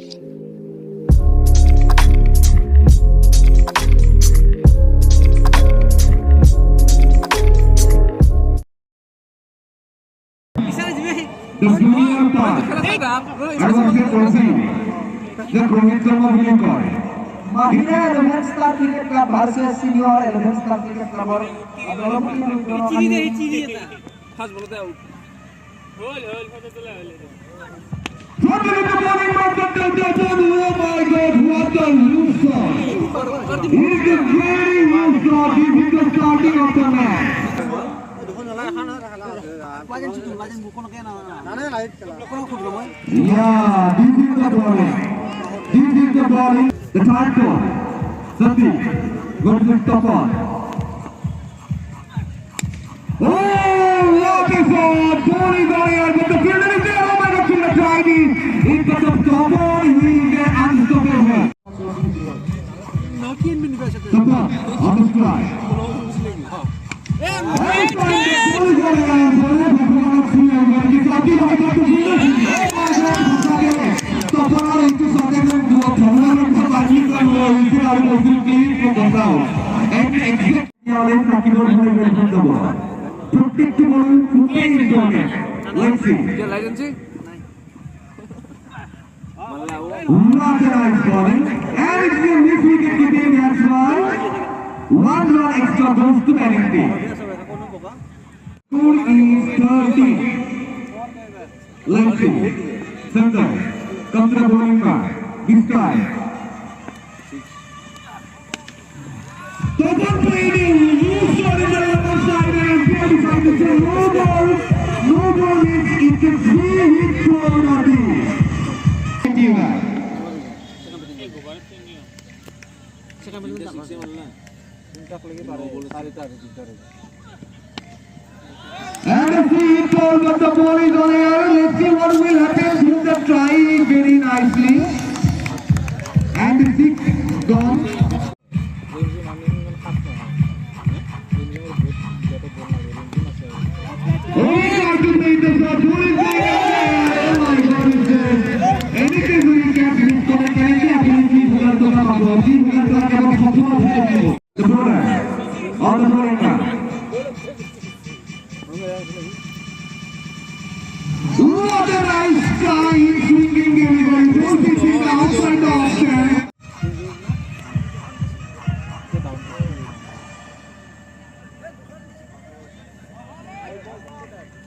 The senior part, advanced proceed. The Rohit Sharma winning card. Mahila 11 Star Cricket Club versus Senior 11 Star Cricket Club. From the bowling mark of the double, oh my God, what a loose shot! It is a very loose shot. This is the starting of the match. Yeah, this is the bowling. This is the bowling. The third ball. Sadiq goes to top on. Oh, what a shot! Ball is on here, but the fielder is there. Oh my God, the try it. In front of top on, he is there unstoppable. Top on the strike. One run extra goes to penalty. Score is 30. Lengthy. Center. Comes the bowling back. This time. Total trading. You shot in the left side and qualified to say no ball. No ball is it's a 3-hit for nothing. Thank you. And the free ball, but the ball is on air. Let's see what will happen. Hit the try very nicely. And the 6 gone. Oh, I can make the shot. Ball is going out. Oh my God, it's there. Anything will get hit. So I can actually the bowler on the bowling back. What a nice try in swinging everybody. Both is in the outside option.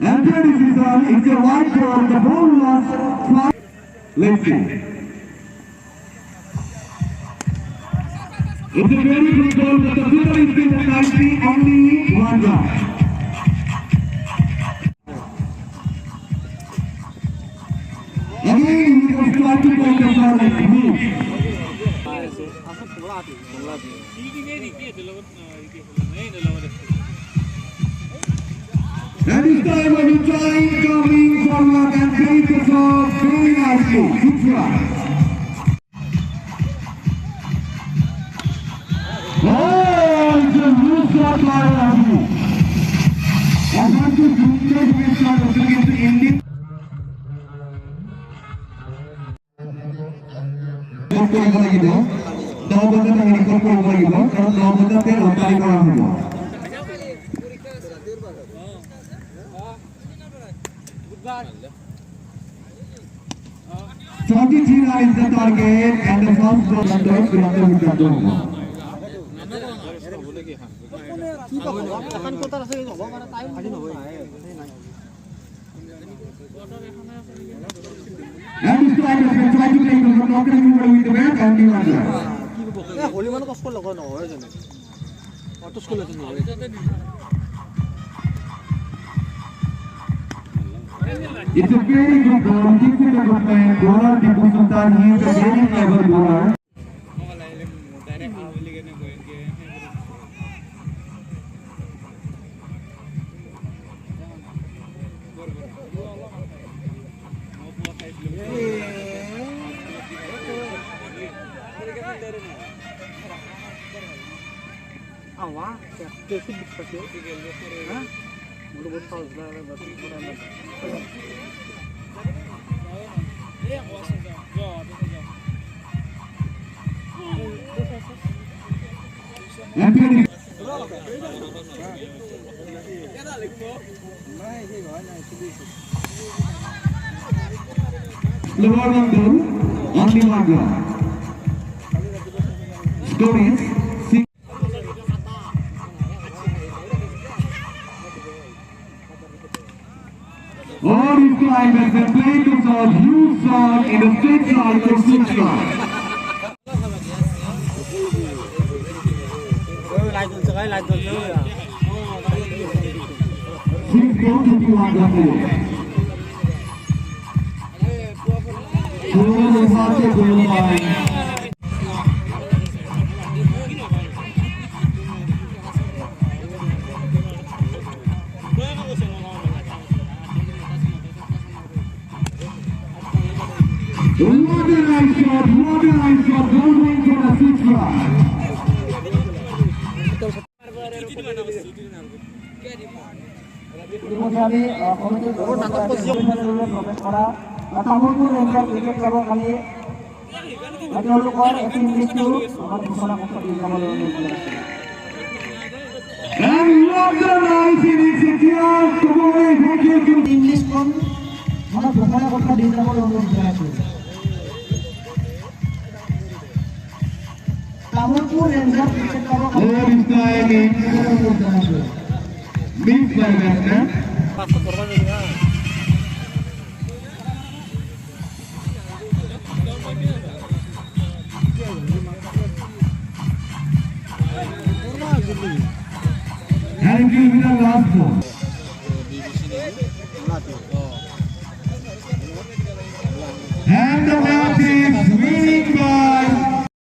And here is it's a wide ball. The ball was flat. Let's see. It's a very good ball, but the fielder is still nicely only one run. Again, he was trying to make the ball and move. And this time when he tried coming forward and take the shot very nicely. Good try. Oh, it's a loose shot by Ravi. I want to do this shot against India. Is the target and the first ball under and this time they try to take the knocking with the bat and the under. It's a very good ball. This is a good man. Bowler Tipu Sultan. He is a very clever bowler. And Lower London, only one goal. Score is 6. All these climbers have played the shot, huge shot in a straight line for 6 yards. Six goals to be wonderful. Goal is not a goal line. What a nice shot, goal going for the 6th yard. ইতিমধ্যে আমি কমিটির প্ৰৱেশ কৰা Tamulpur ranger cricket ক্লাবৰ কালি তেওঁলোকৰ এটি ইংলিছটো আমাৰ ঘোষণা কৰি যাবলৈ অনুৰোধ জনাইছোঁ। And what a nice initiative! Come on, thank you. ইংলিছখন আমাৰ ঘোষণা কথা দি যাবলৈ অনুৰোধ জনাইছোঁ। তামোলপুৰ ৰেঞ্জাৰ ক্ৰিকেট ক্লাবৰ কালি All this time অনুৰোধ জনাইছোঁ। missed by batsman. And it will be the last ball. And the